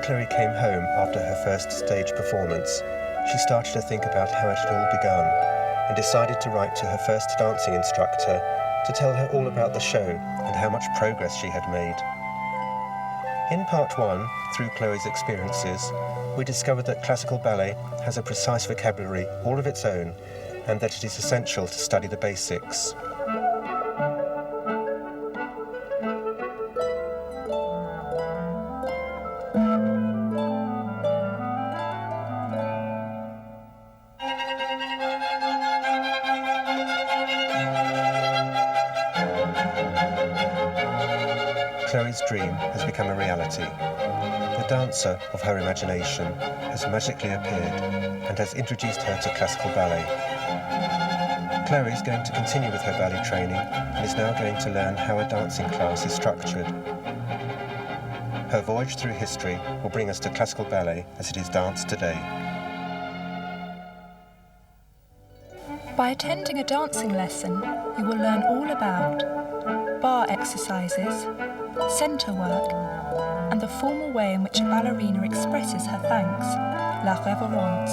Chloe came home after her first stage performance, she started to think about how it had all begun and decided to write to her first dancing instructor to tell her all about the show and how much progress she had made. In part one, through Chloe's experiences, we discovered that classical ballet has a precise vocabulary all of its own and that it is essential to study the basics. Chloe's dream has become a reality. The dancer of her imagination has magically appeared and has introduced her to classical ballet. Chloe is going to continue with her ballet training and is now going to learn how a dancing class is structured. Her voyage through history will bring us to classical ballet as it is danced today. By attending a dancing lesson, you will learn all about barre exercises, centre work, and the formal way in which a ballerina expresses her thanks, la reverence.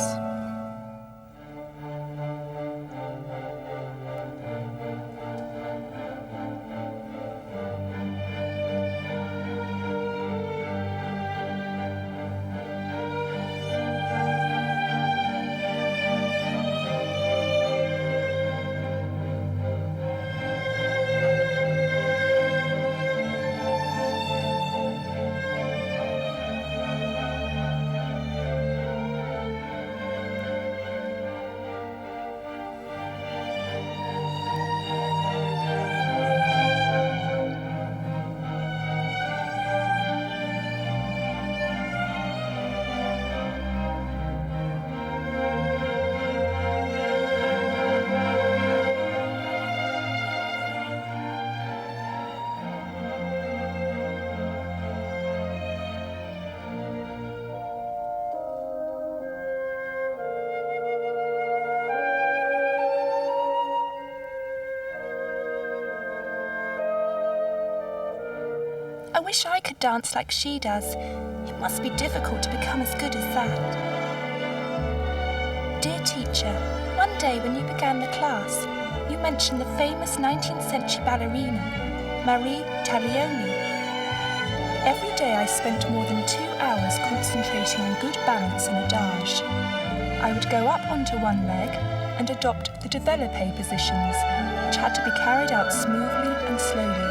I wish I could dance like she does. It must be difficult to become as good as that. Dear teacher, one day when you began the class, you mentioned the famous 19th century ballerina, Marie Taglioni. Every day I spent more than 2 hours concentrating on good balance and adage. I would go up onto one leg and adopt the développé positions, which had to be carried out smoothly and slowly.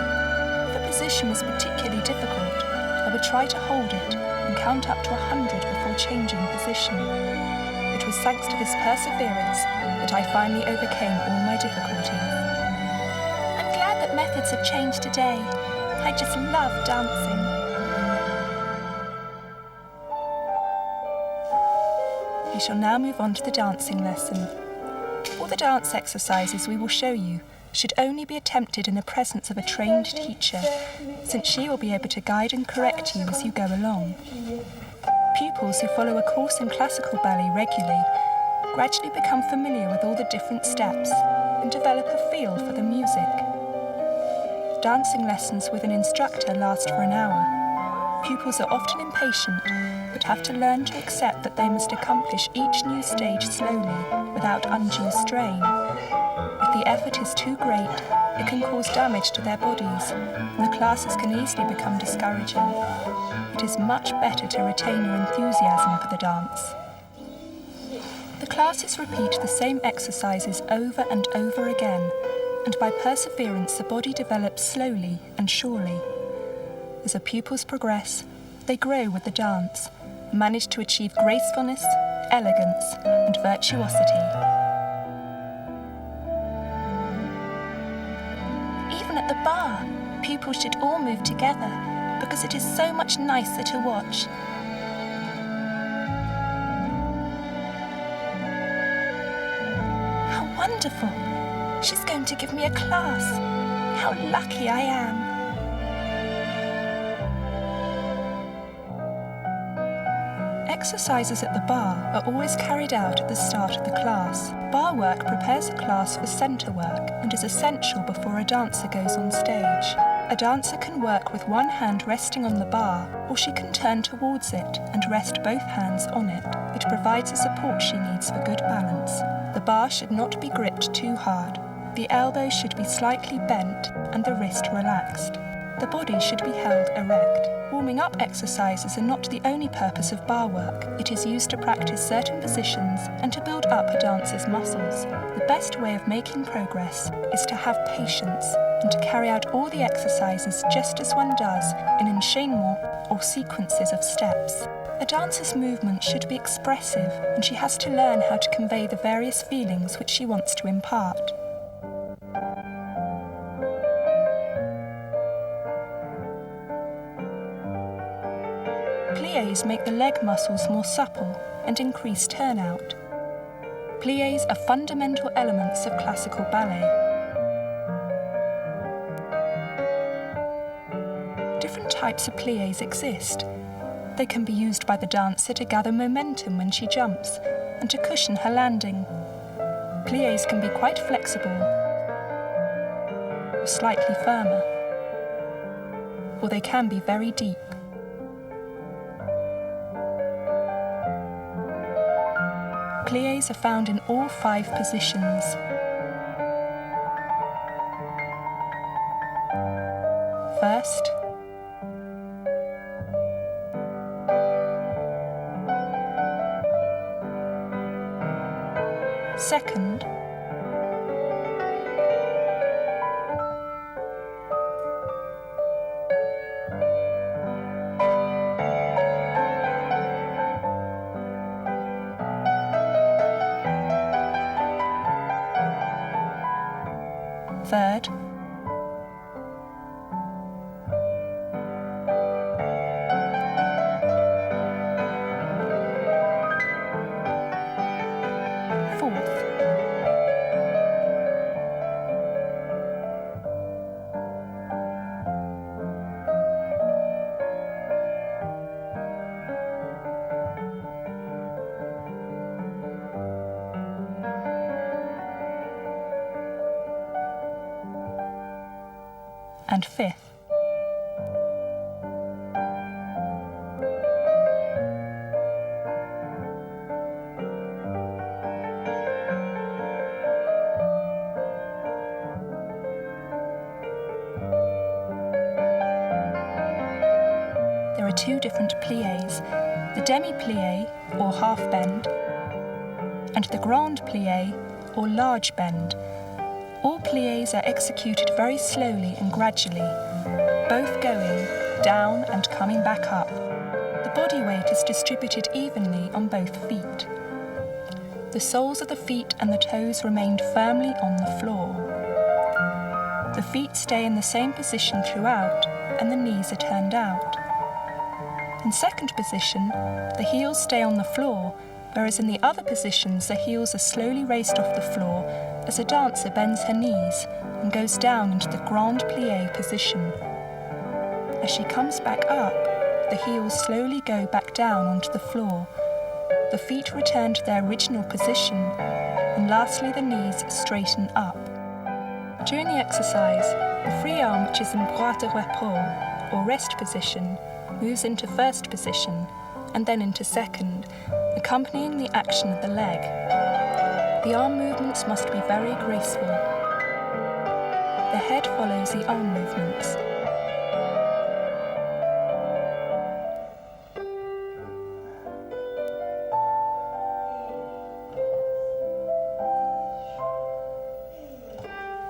If a position was particularly difficult, I would try to hold it and count up to 100 before changing position. It was thanks to this perseverance that I finally overcame all my difficulties. I'm glad that methods have changed today. I just love dancing. We shall now move on to the dancing lesson. All the dance exercises we will show you should only be attempted in the presence of a trained teacher, since she will be able to guide and correct you as you go along. Pupils who follow a course in classical ballet regularly gradually become familiar with all the different steps and develop a feel for the music. Dancing lessons with an instructor last for an hour. Pupils are often impatient, but have to learn to accept that they must accomplish each new stage slowly, without undue strain. If the effort is too great, it can cause damage to their bodies, and the classes can easily become discouraging. It is much better to retain your enthusiasm for the dance. The classes repeat the same exercises over and over again, and by perseverance the body develops slowly and surely. As the pupils progress, they grow with the dance, and manage to achieve gracefulness, elegance, and virtuosity. Even at the bar, pupils should all move together because it is so much nicer to watch. How wonderful! She's going to give me a class. How lucky I am. Exercises at the bar are always carried out at the start of the class. Bar work prepares the class for centre work and is essential before a dancer goes on stage. A dancer can work with one hand resting on the bar, or she can turn towards it and rest both hands on it. It provides the support she needs for good balance. The bar should not be gripped too hard. The elbow should be slightly bent and the wrist relaxed. The body should be held erect. Warming up exercises are not the only purpose of bar work. It is used to practice certain positions and to build up a dancer's muscles. The best way of making progress is to have patience and to carry out all the exercises just as one does in enchainement or sequences of steps. A dancer's movement should be expressive, and she has to learn how to convey the various feelings which she wants to impart. Pliés make the leg muscles more supple and increase turnout. Pliés are fundamental elements of classical ballet. Different types of pliés exist. They can be used by the dancer to gather momentum when she jumps and to cushion her landing. Pliés can be quite flexible or slightly firmer, or they can be very deep. Pliés are found in all 5 positions. First, second, third, fourth, and fifth. There are 2 different pliés, the demi-plié, or half bend, and the grand plié, or large bend. All pliés are executed very slowly and gradually, both going down and coming back up. The body weight is distributed evenly on both feet. The soles of the feet and the toes remained firmly on the floor. The feet stay in the same position throughout, and the knees are turned out. In second position, the heels stay on the floor, whereas in the other positions the heels are slowly raised off the floor as a dancer bends her knees and goes down into the grand plié position. As she comes back up, the heels slowly go back down onto the floor. The feet return to their original position, and lastly the knees straighten up. During the exercise, the free arm, which is in bras de repos, or rest position, moves into first position and then into second, accompanying the action of the leg. The arm movements must be very graceful. The head follows the arm movements.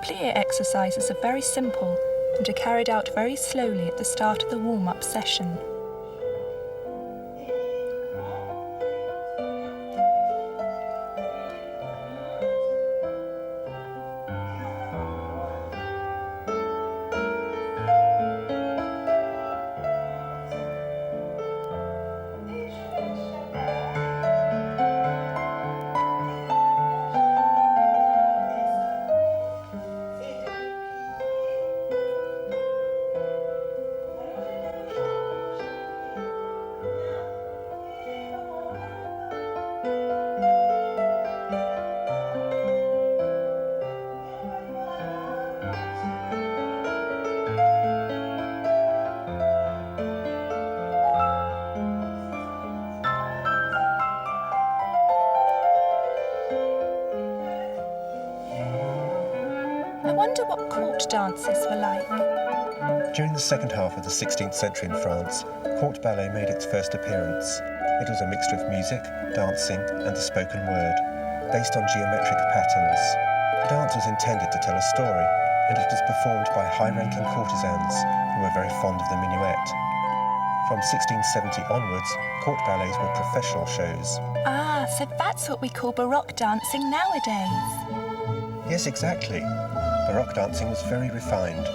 Plie exercises are very simple and are carried out very slowly at the start of the warm-up session. wonder what court dances were like. During the second half of the 16th century in France, court ballet made its first appearance. It was a mixture of music, dancing, and the spoken word, based on geometric patterns. The dance was intended to tell a story, and it was performed by high-ranking courtesans who were very fond of the minuet. From 1670 onwards, court ballets were professional shows. Ah, so that's what we call Baroque dancing nowadays. Yes, exactly. Baroque dancing was very refined.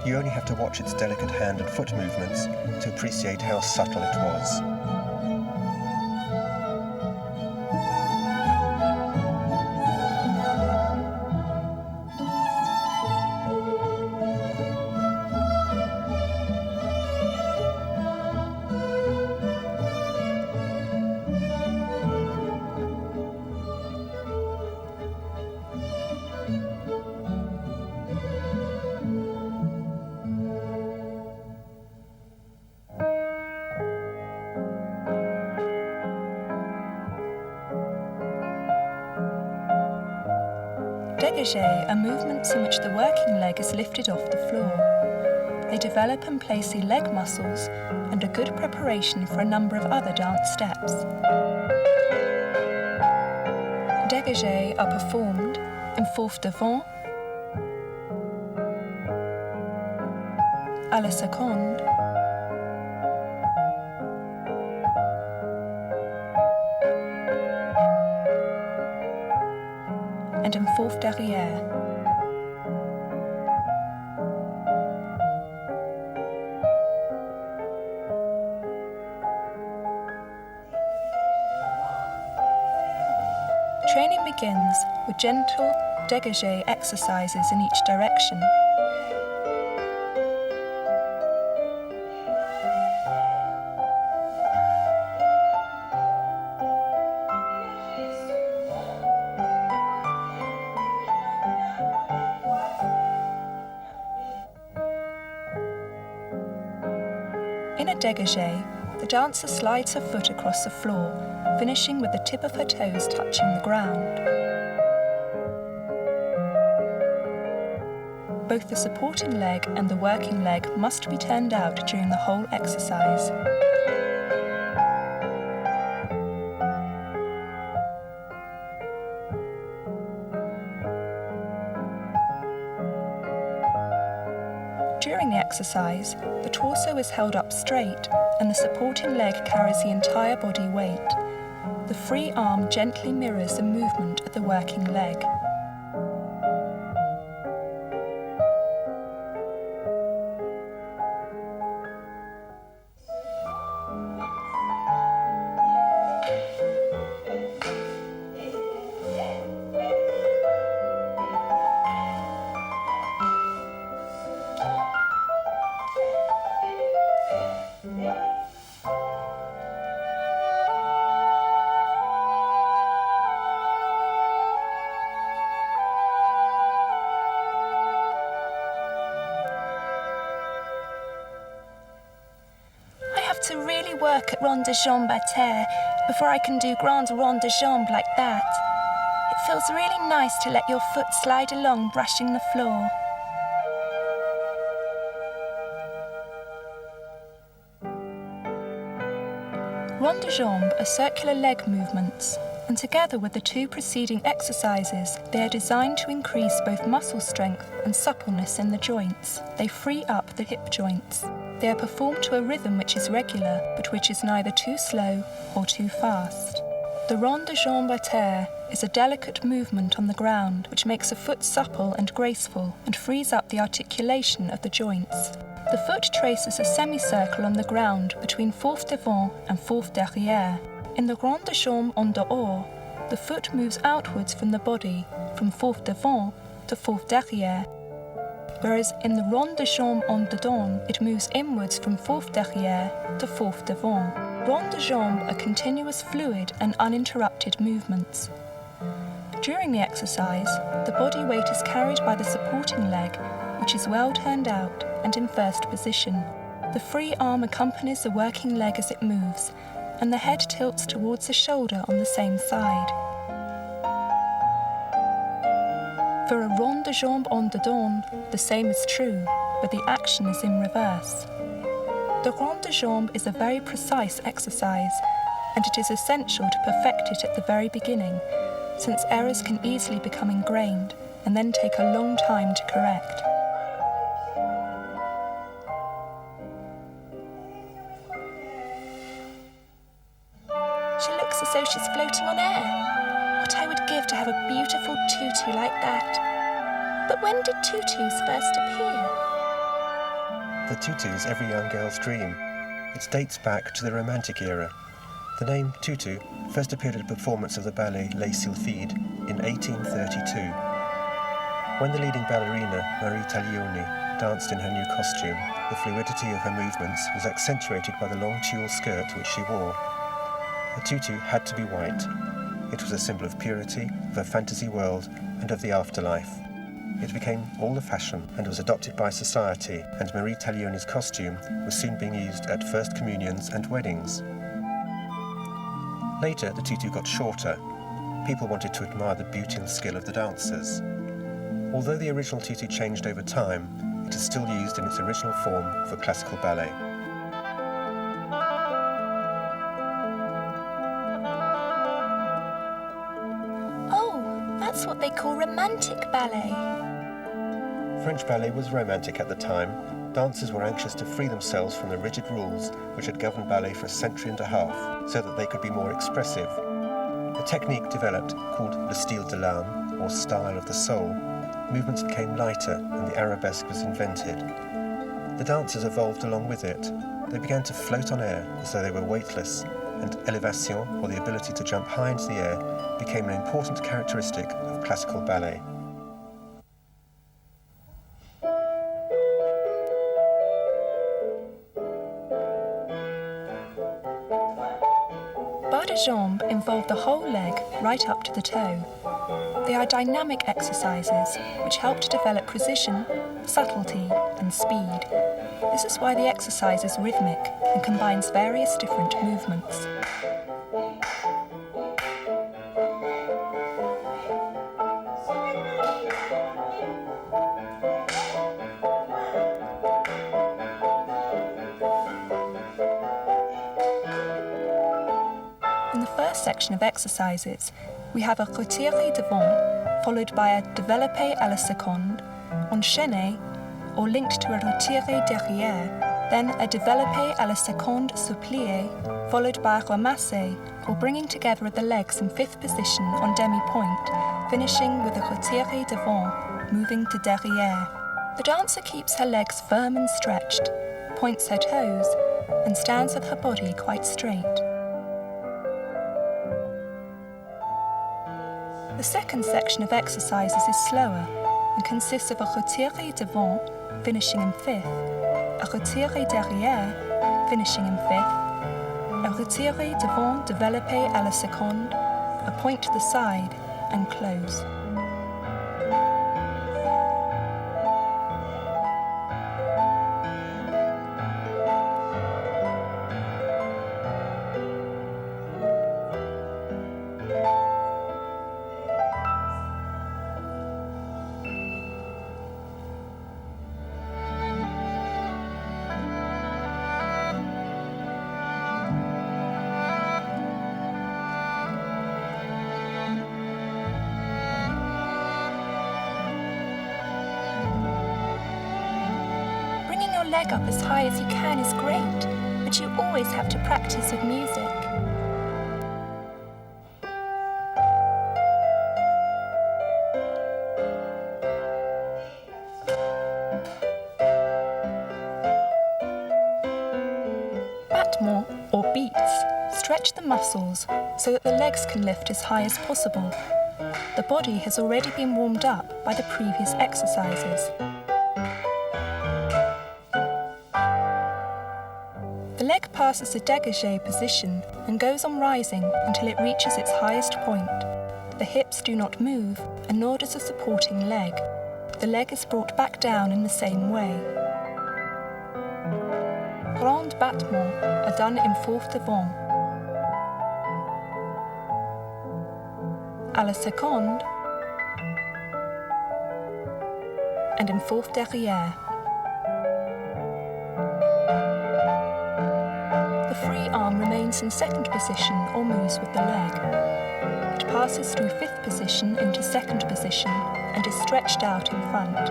You only have to watch its delicate hand and foot movements to appreciate how subtle it was. Degages are movements in which the working leg is lifted off the floor. They develop and place the leg muscles and are good preparation for a number of other dance steps. Degages are performed in fourth devant, à la seconde, and in fourth derrière. Training begins with gentle dégagé exercises in each direction. In a dégagé, the dancer slides her foot across the floor, finishing with the tip of her toes touching the ground. Both the supporting leg and the working leg must be turned out during the whole exercise. During the exercise, the torso is held up straight and the supporting leg carries the entire body weight. The free arm gently mirrors the movement of the working leg. To really work at ronds de jambe à terre before I can do grand ronds de jambe like that. It feels really nice to let your foot slide along, brushing the floor. Ronds de jambe are circular leg movements, and together with the two preceding exercises, they are designed to increase both muscle strength and suppleness in the joints. They free up the hip joints. They are performed to a rhythm which is regular, but which is neither too slow or too fast. The ronds de jambe à terre is a delicate movement on the ground which makes a foot supple and graceful and frees up the articulation of the joints. The foot traces a semicircle on the ground between fourth devant and fourth derrière. In the ronds de jambe en dehors, the foot moves outwards from the body, from fourth devant to fourth derrière, whereas in the ronds de jambe en dedans, it moves inwards from fourth derrière to fourth devant. Ronds de jambe are continuous, fluid and uninterrupted movements. During the exercise, the body weight is carried by the supporting leg, which is well turned out and in first position. The free arm accompanies the working leg as it moves, and the head tilts towards the shoulder on the same side. For a rond de jambe en dedans, the same is true, but the action is in reverse. The rond de jambe is a very precise exercise, and it is essential to perfect it at the very beginning, since errors can easily become ingrained and then take a long time to correct. She looks as though she's floating on air. What I would give to have a beautiful tutu like that. But when did tutus first appear? The tutu is every young girl's dream. It dates back to the Romantic era. The name tutu first appeared at a performance of the ballet Les Sylphides in 1832. When the leading ballerina, Marie Taglioni, danced in her new costume, the fluidity of her movements was accentuated by the long tulle skirt which she wore. A tutu had to be white. It was a symbol of purity, of a fantasy world, and of the afterlife. It became all the fashion and was adopted by society, and Marie Taglioni's costume was soon being used at first communions and weddings. Later, the tutu got shorter. People wanted to admire the beauty and skill of the dancers. Although the original tutu changed over time, it is still used in its original form for classical ballet. Oh, that's what they call romantic ballet. French ballet was romantic at the time. Dancers were anxious to free themselves from the rigid rules which had governed ballet for a century and a half, so that they could be more expressive. A technique developed called le style de l'âme, or style of the soul. Movements became lighter and the arabesque was invented. The dancers evolved along with it. They began to float on air as though they were weightless, and élévation, or the ability to jump high into the air, became an important characteristic of classical ballet. Barre de jambe involve the whole leg right up to the toe. They are dynamic exercises which help to develop precision, subtlety, and speed. This is why the exercise is rhythmic and combines various different movements. In the first section of exercises, we have a retiré devant, followed by a développé à la seconde, enchaîné, or linked to a retiré derrière, then a développé à la seconde supplié, followed by a ramassé, or bringing together the legs in fifth position on demi-point, finishing with a retiré devant, moving to derrière. The dancer keeps her legs firm and stretched, points her toes, and stands with her body quite straight. The second section of exercises is slower and consists of a retiré devant, finishing in fifth, a retiré derrière, finishing in fifth, a retiré devant développé à la seconde, a point to the side, and close. Leg up as high as you can is great, but you always have to practice with music. Battement, or beats, stretch the muscles so that the legs can lift as high as possible. The body has already been warmed up by the previous exercises. The leg passes the dégagé position and goes on rising until it reaches its highest point. The hips do not move, and nor does the supporting leg. The leg is brought back down in the same way. Grands battements are done in fourth devant. À la seconde, and in fourth derrière. The free arm remains in second position or moves with the leg. It passes through fifth position into second position and is stretched out in front.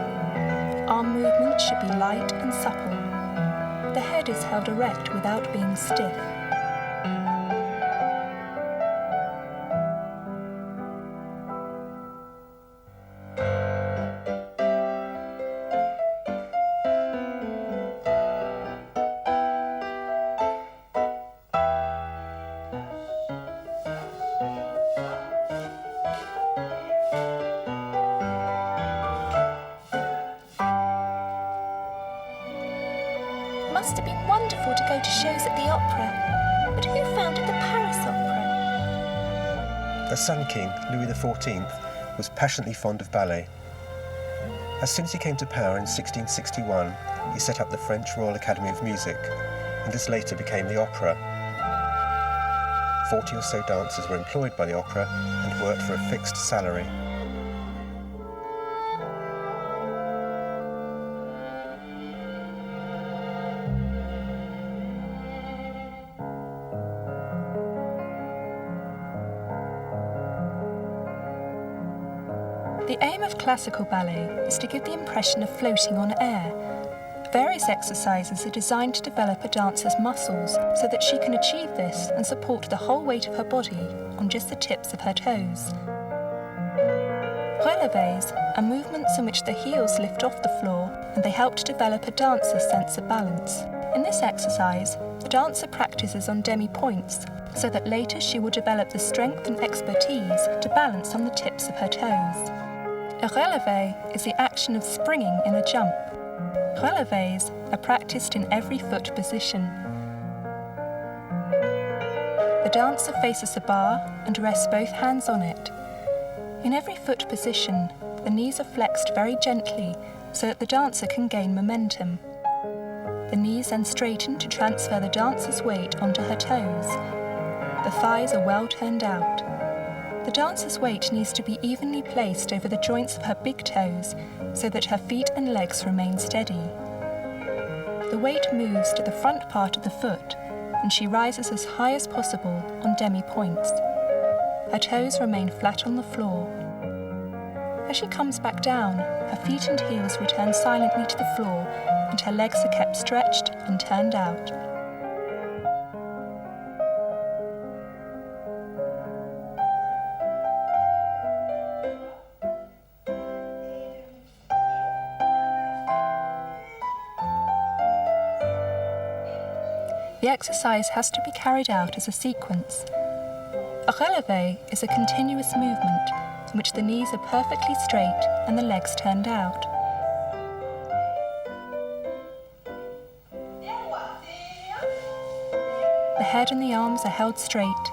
Arm movement should be light and supple. The head is held erect without being stiff. It must have been wonderful to go to shows at the opera. But who founded the Paris Opera? The Sun King, Louis XIV, was passionately fond of ballet. As soon as he came to power in 1661, he set up the French Royal Academy of Music, and this later became the opera. 40 or so dancers were employed by the opera and worked for a fixed salary. The aim of classical ballet is to give the impression of floating on air. Various exercises are designed to develop a dancer's muscles so that she can achieve this and support the whole weight of her body on just the tips of her toes. Releves are movements in which the heels lift off the floor and they help to develop a dancer's sense of balance. In this exercise, the dancer practices on demi-points so that later she will develop the strength and expertise to balance on the tips of her toes. A releve is the action of springing in a jump. Releves are practiced in every foot position. The dancer faces the barre and rests both hands on it. In every foot position, the knees are flexed very gently so that the dancer can gain momentum. The knees then straighten to transfer the dancer's weight onto her toes. The thighs are well turned out. The dancer's weight needs to be evenly placed over the joints of her big toes so that her feet and legs remain steady. The weight moves to the front part of the foot and she rises as high as possible on demi-points. Her toes remain flat on the floor. As she comes back down, her feet and heels return silently to the floor and her legs are kept stretched and turned out. The exercise has to be carried out as a sequence. A releve is a continuous movement in which the knees are perfectly straight and the legs turned out. The head and the arms are held straight,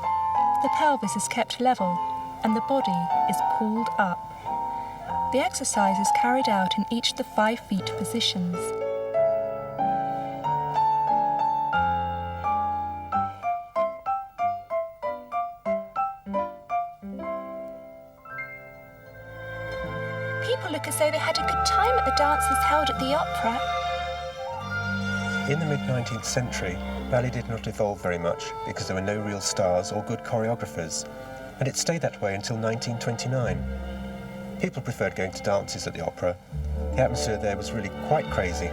the pelvis is kept level, and the body is pulled up. The exercise is carried out in each of the 5 feet positions. People look as though they had a good time at the dances held at the opera. In the mid-19th century, ballet did not evolve very much because there were no real stars or good choreographers, and it stayed that way until 1929. People preferred going to dances at the opera. The atmosphere there was really quite crazy.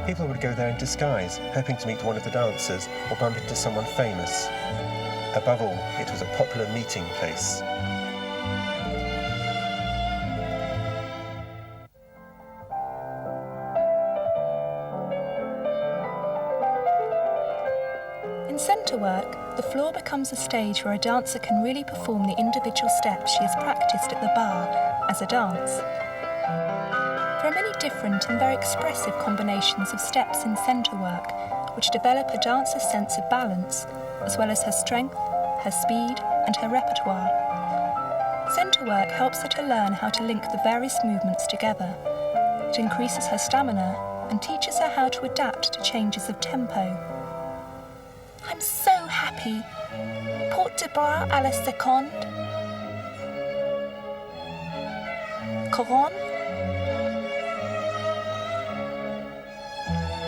People would go there in disguise, hoping to meet one of the dancers or bump into someone famous. Above all, it was a popular meeting place. In centre work, the floor becomes a stage where a dancer can really perform the individual steps she has practiced at the barre as a dance. There are many different and very expressive combinations of steps in centre work, which develop a dancer's sense of balance, as well as her strength, her speed, and her repertoire. Centre work helps her to learn how to link the various movements together. It increases her stamina and teaches her how to adapt to changes of tempo. I'm so happy happy. Porte de bras à la seconde. Couronne.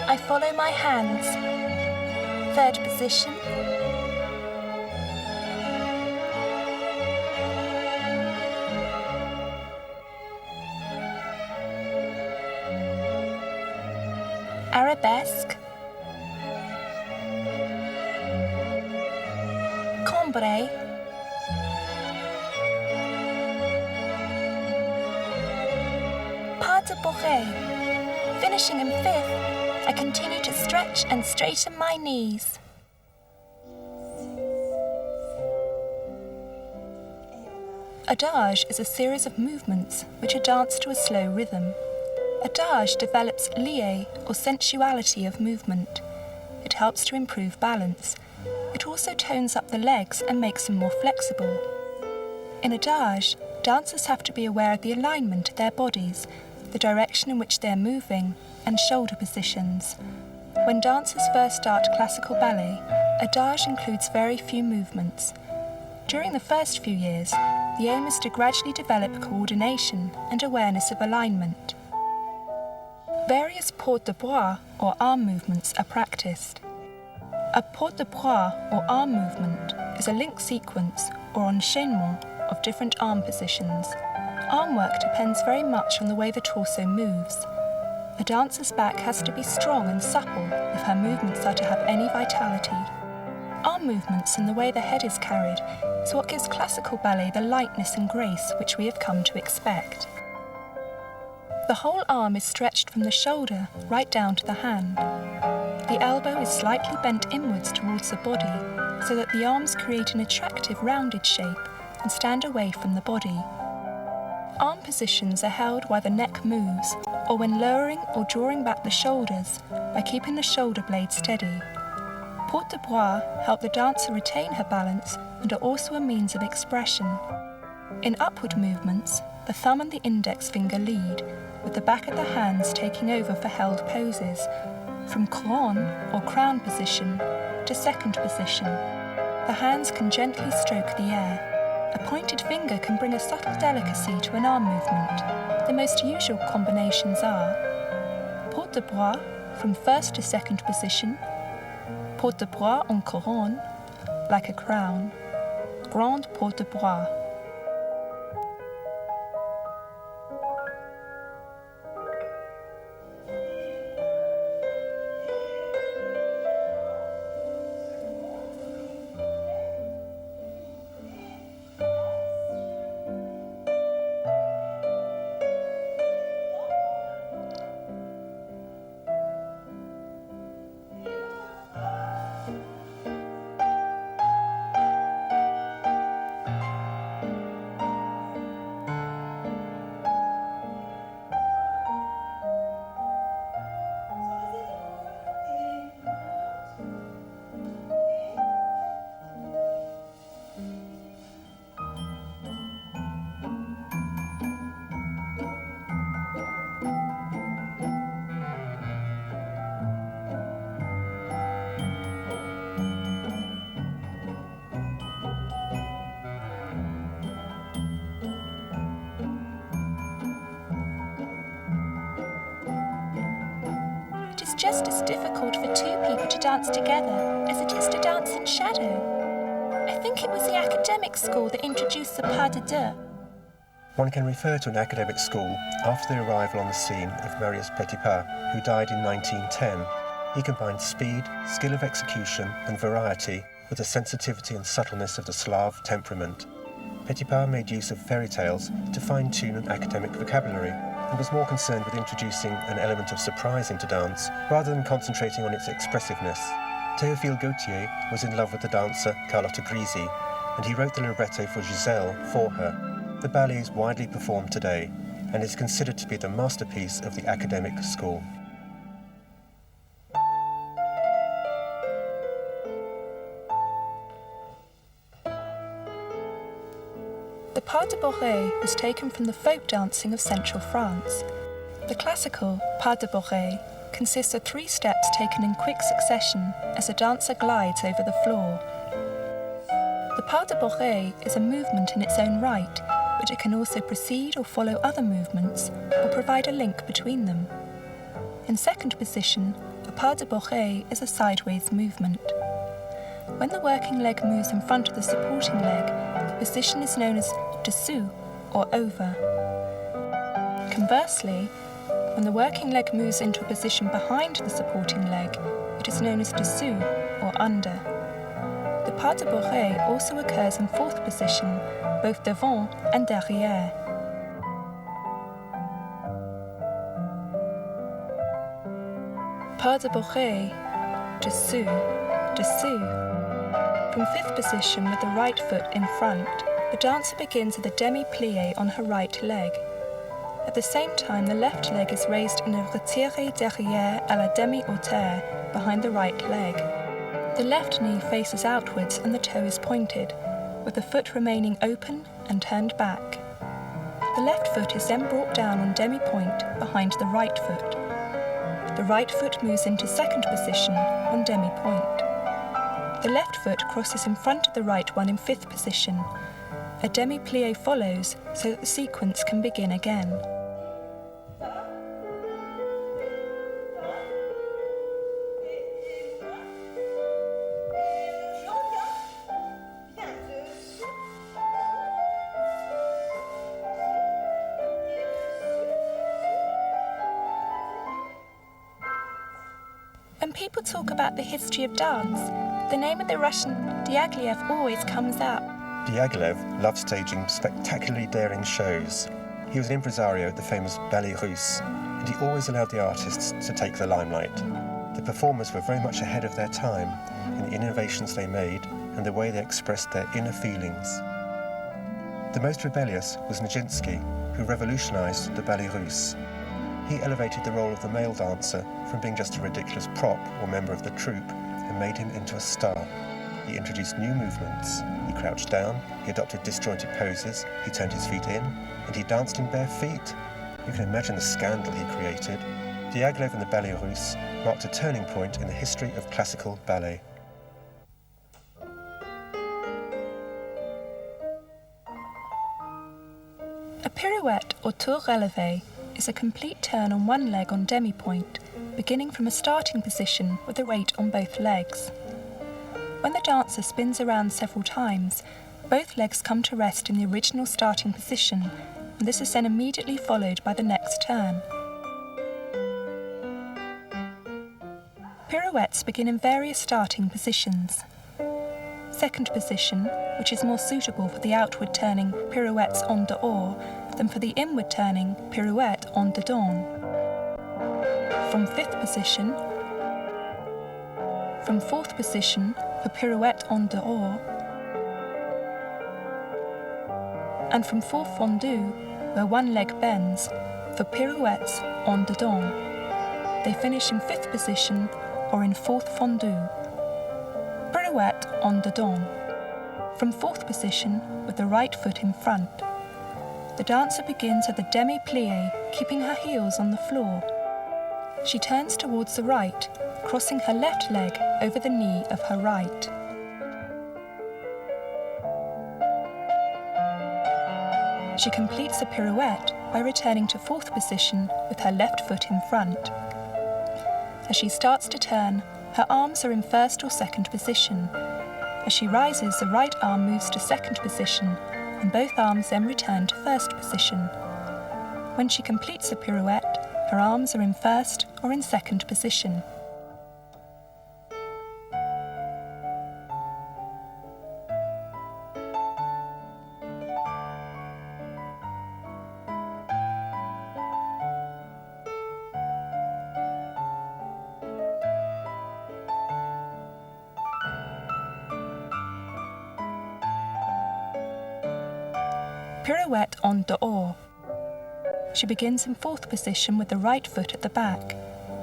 I follow my hands. Third position. Arabesque. Cambre. Pas de bourrée. Finishing in fifth, I continue to stretch and straighten my knees. Adage is a series of movements which are danced to a slow rhythm. Adage develops lié, or sensuality of movement. It helps to improve balance. It also tones up the legs and makes them more flexible. In Adage, dancers have to be aware of the alignment of their bodies, the direction in which they are moving, and shoulder positions. When dancers first start classical ballet, Adage includes very few movements. During the first few years, the aim is to gradually develop coordination and awareness of alignment. Various porte de bras or arm movements are practiced. A porte de bras or arm movement is a link sequence or enchainement of different arm positions. Arm work depends very much on the way the torso moves. A dancer's back has to be strong and supple if her movements are to have any vitality. Arm movements and the way the head is carried is what gives classical ballet the lightness and grace which we have come to expect. The whole arm is stretched from the shoulder right down to the hand. The elbow is slightly bent inwards towards the body so that the arms create an attractive rounded shape and stand away from the body. Arm positions are held while the neck moves or when lowering or drawing back the shoulders by keeping the shoulder blade steady. Porte de bras help the dancer retain her balance and are also a means of expression. In upward movements, the thumb and the index finger lead, with the back of the hands taking over for held poses, from couronne or crown position to second position. The hands can gently stroke the air. A pointed finger can bring a subtle delicacy to an arm movement. The most usual combinations are porte de bras from first to second position, porte de bras en couronne, like a crown, grande porte de bras. Just as difficult for two people to dance together as it is to dance in shadow. I think it was the academic school that introduced the pas de deux. One can refer to an academic school after the arrival on the scene of Marius Petipa, who died in 1910. He combined speed, skill of execution and variety with the sensitivity and subtleness of the Slav temperament. Petipa made use of fairy tales to fine-tune an academic vocabulary, and was more concerned with introducing an element of surprise into dance rather than concentrating on its expressiveness. Théophile Gautier was in love with the dancer Carlotta Grisi, and he wrote the libretto for Giselle for her. The ballet is widely performed today and is considered to be the masterpiece of the academic school. The pas de bourrée was taken from the folk dancing of central France. The classical pas de bourrée consists of 3 steps taken in quick succession as a dancer glides over the floor, The pas de barre is a movement in its own right, but it can also precede or follow other movements or provide a link between them. In second position, a pas de barre is a sideways movement. When the working leg moves in front of the supporting leg, the position is known as dessous or over. Conversely, when the working leg moves into a position behind the supporting leg, it is known as dessous or under. The pas de barre also occurs in fourth position, both devant and derrière. Pas de barre, dessous, dessous. From fifth position with the right foot in front, the dancer begins with a demi-plie on her right leg. At the same time, the left leg is raised in a retiré derrière à la demi-hauteur behind the right leg. The left knee faces outwards and the toe is pointed, with the foot remaining open and turned back. The left foot is then brought down on demi-point behind the right foot. The right foot moves into second position on demi-point. The left foot crosses in front of the right one in fifth position. A demi-plie follows so that the sequence can begin again. When people talk about the history of dance, the name of the Russian Diaghilev always comes up. Diaghilev loved staging spectacularly daring shows. He was an impresario at the famous Ballet Russe, and he always allowed the artists to take the limelight. The performers were very much ahead of their time in the innovations they made and the way they expressed their inner feelings. The most rebellious was Nijinsky, who revolutionized the Ballet Russe. He elevated the role of the male dancer from being just a ridiculous prop or member of the troupe and made him into a star. He introduced new movements. He crouched down, he adopted disjointed poses, he turned his feet in, and he danced in bare feet. You can imagine the scandal he created. Diaghilev and the Ballet Russe marked a turning point in the history of classical ballet. A pirouette or tour relevé is a complete turn on one leg on demi-point, beginning from a starting position with a weight on both legs. When the dancer spins around several times, both legs come to rest in the original starting position, and this is then immediately followed by the next turn. Pirouettes begin in various starting positions. Second position, which is more suitable for the outward turning pirouettes en dehors than for the inward turning pirouette en dedans. From fifth position, from fourth position for pirouette en dehors, and from fourth fondue, where one leg bends, for pirouettes en dedans. They finish in fifth position or in fourth fondue. Pirouette en dedans. From fourth position with the right foot in front. The dancer begins with a demi-plie, keeping her heels on the floor. She turns towards the right, crossing her left leg over the knee of her right. She completes the pirouette by returning to fourth position with her left foot in front. As she starts to turn, her arms are in first or second position. As she rises, the right arm moves to second position, and both arms then return to first position. When she completes the pirouette, her arms are in first or in second position. Pirouette en dehors. She begins in fourth position with the right foot at the back.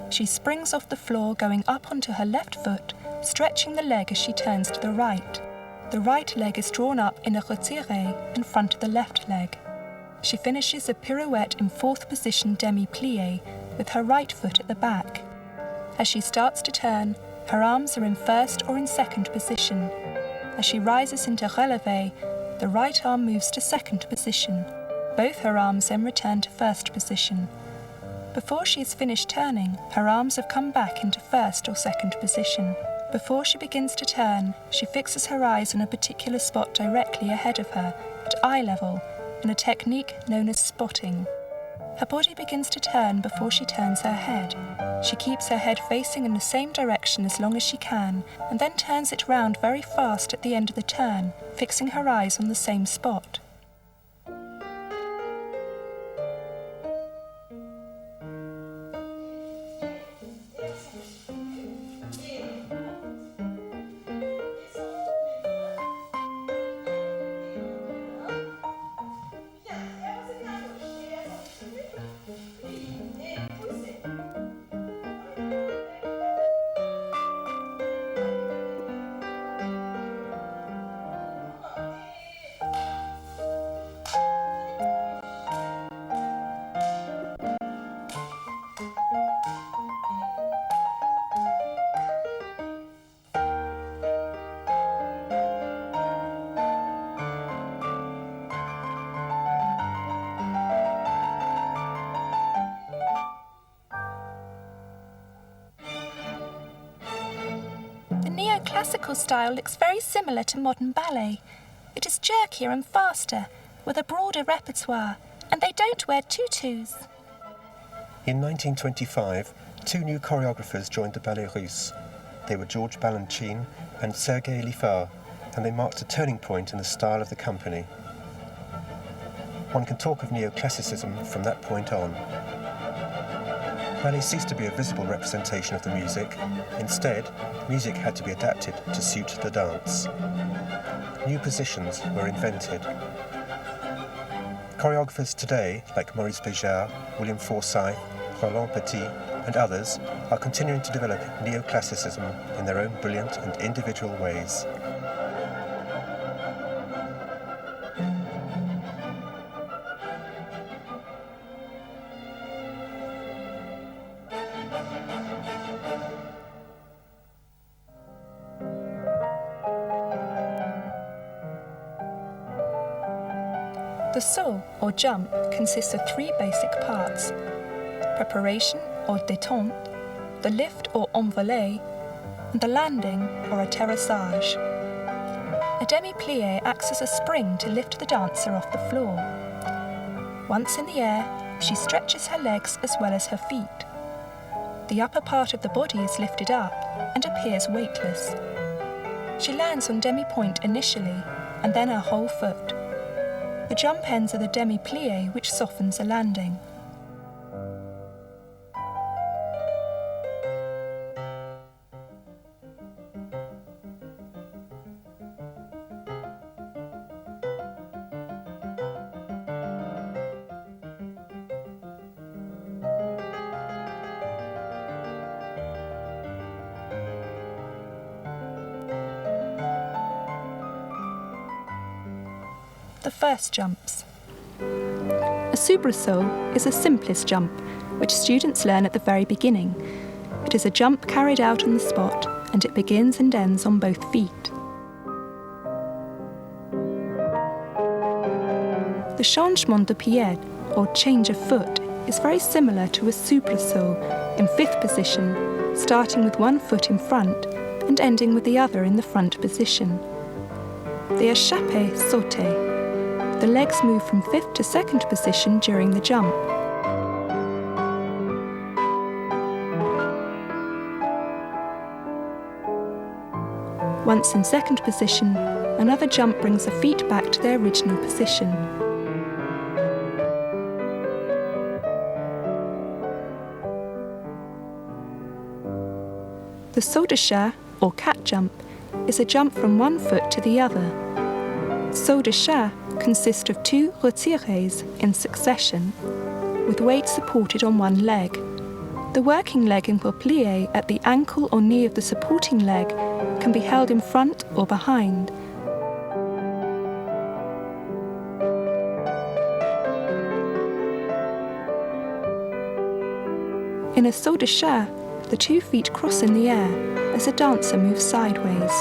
She springs off the floor, going up onto her left foot, stretching the leg as she turns to the right. The right leg is drawn up in a retiré in front of the left leg. She finishes a pirouette in fourth position demi-plie with her right foot at the back. As she starts to turn, her arms are in first or in second position. As she rises into releves, the right arm moves to second position. Both her arms then return to first position. Before she is finished turning, her arms have come back into first or second position. Before she begins to turn, she fixes her eyes on a particular spot directly ahead of her, at eye level, in a technique known as spotting. Her body begins to turn before she turns her head. She keeps her head facing in the same direction as long as she can, and then turns it round very fast at the end of the turn, fixing her eyes on the same spot. The neoclassical style looks very similar to modern ballet. It is jerkier and faster, with a broader repertoire, and they don't wear tutus. In 1925, two new choreographers joined the Ballet Russe. They were Georges Balanchine and Sergei Lifar, and they marked a turning point in the style of the company. One can talk of neoclassicism from that point on. Ballet ceased to be a visible representation of the music. Instead, music had to be adapted to suit the dance. New positions were invented. Choreographers today, like Maurice Béjart, William Forsythe, Roland Petit, and others, are continuing to develop neoclassicism in their own brilliant and individual ways. The saut, or jump, consists of three basic parts: preparation, or détente, the lift, or envolée, and the landing, or atterrissage. A demi-plie acts as a spring to lift the dancer off the floor. Once in the air, she stretches her legs as well as her feet. The upper part of the body is lifted up and appears weightless. She lands on demi-point initially, and then her whole foot. The jump ends are the demi-plie, which softens a landing. The first jumps. A soubresaut is the simplest jump, which students learn at the very beginning. It is a jump carried out on the spot, and it begins and ends on both feet. The changement de pied, or change of foot, is very similar to a soubresaut in fifth position, starting with one foot in front and ending with the other in the front position. The échappé sauté. The legs move from fifth to second position during the jump. Once in second position, another jump brings the feet back to their original position. The saut de chat, or cat jump, is a jump from one foot to the other. Saut de chat consists of two retires in succession, with weight supported on one leg. The working leg will plie at the ankle or knee of the supporting leg, can be held in front or behind. In a saut de chat, the 2 feet cross in the air as the dancer moves sideways.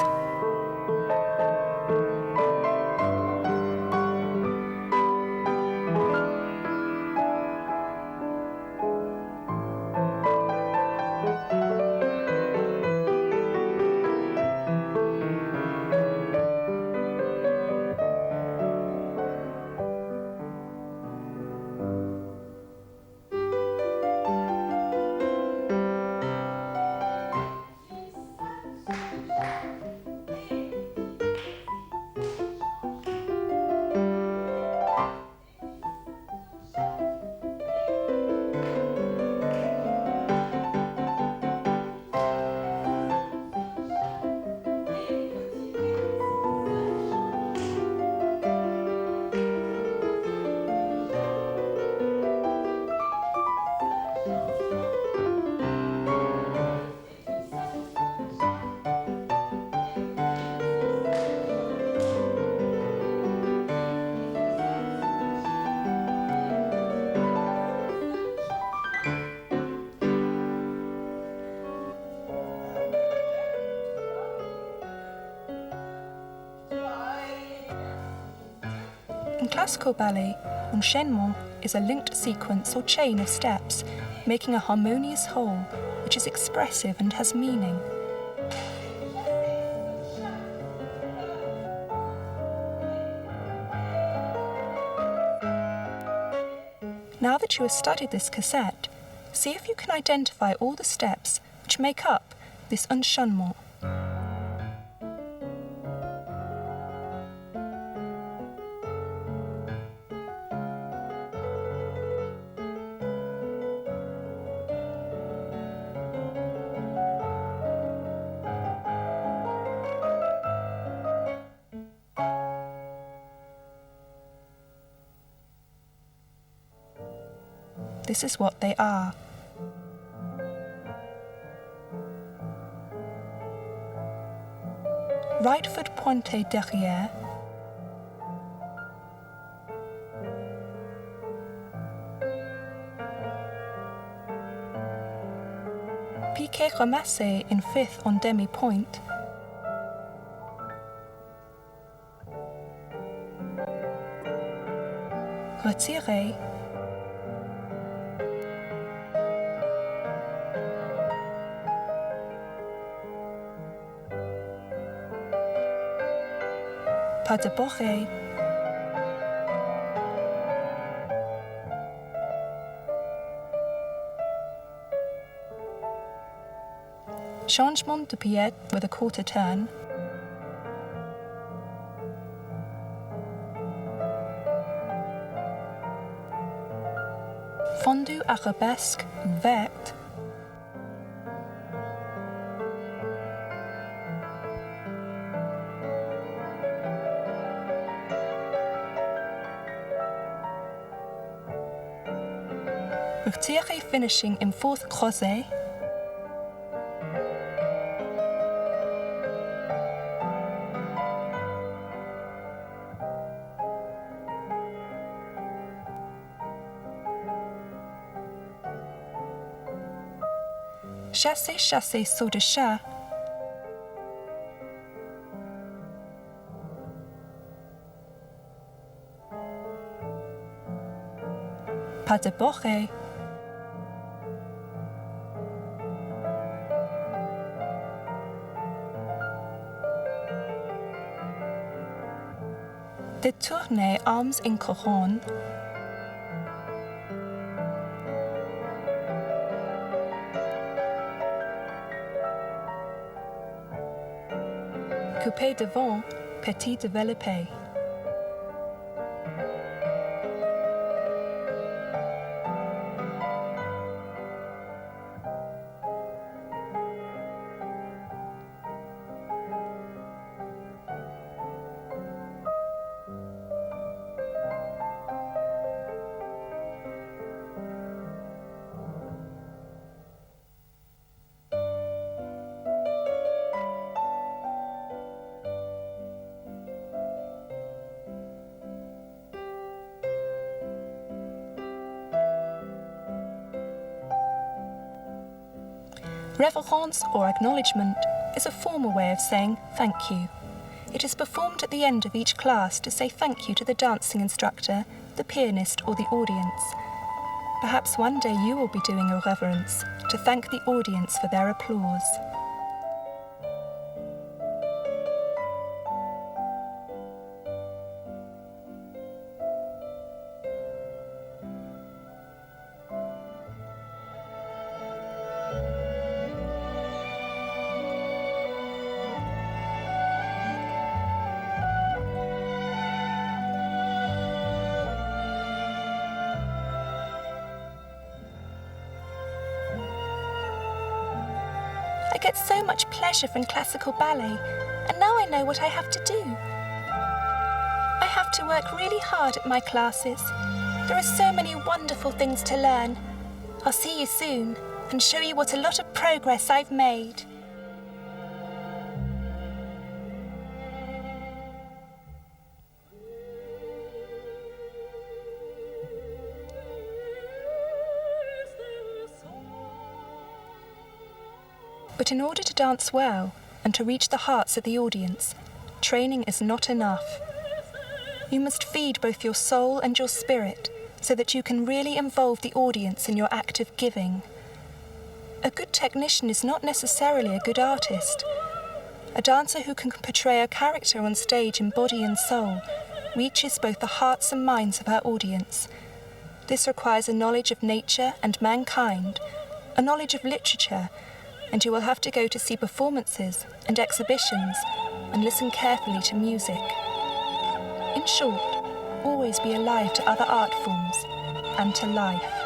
classical ballet, enchainement is a linked sequence or chain of steps, making a harmonious whole, which is expressive and has meaning. Now that you have studied this cassette, see if you can identify all the steps which make up this enchainement. This is what they are. Right foot pointé derrière, piqué ramassé in fifth en demi-pointe, retiré, pas de barre, changement de pied with a quarter turn, fondu arabesque ouverte, retiré finishing in fourth crozet, chassé chassé saut de chat, pas de barre, détourner arms in couronne, coupé devant, petit développé. Reverence, or acknowledgement, is a formal way of saying thank you. It is performed at the end of each class to say thank you to the dancing instructor, the pianist, or the audience. Perhaps one day you will be doing a reverence to thank the audience for their applause. I get so much pleasure from classical ballet, and now I know what I have to do. I have to work really hard at my classes. There are so many wonderful things to learn. I'll see you soon and show you what a lot of progress I've made. But in order to dance well and to reach the hearts of the audience, training is not enough. You must feed both your soul and your spirit so that you can really involve the audience in your act of giving. A good technician is not necessarily a good artist. A dancer who can portray a character on stage in body and soul reaches both the hearts and minds of her audience. This requires a knowledge of nature and mankind, a knowledge of literature, and you will have to go to see performances and exhibitions and listen carefully to music. In short, always be alive to other art forms and to life.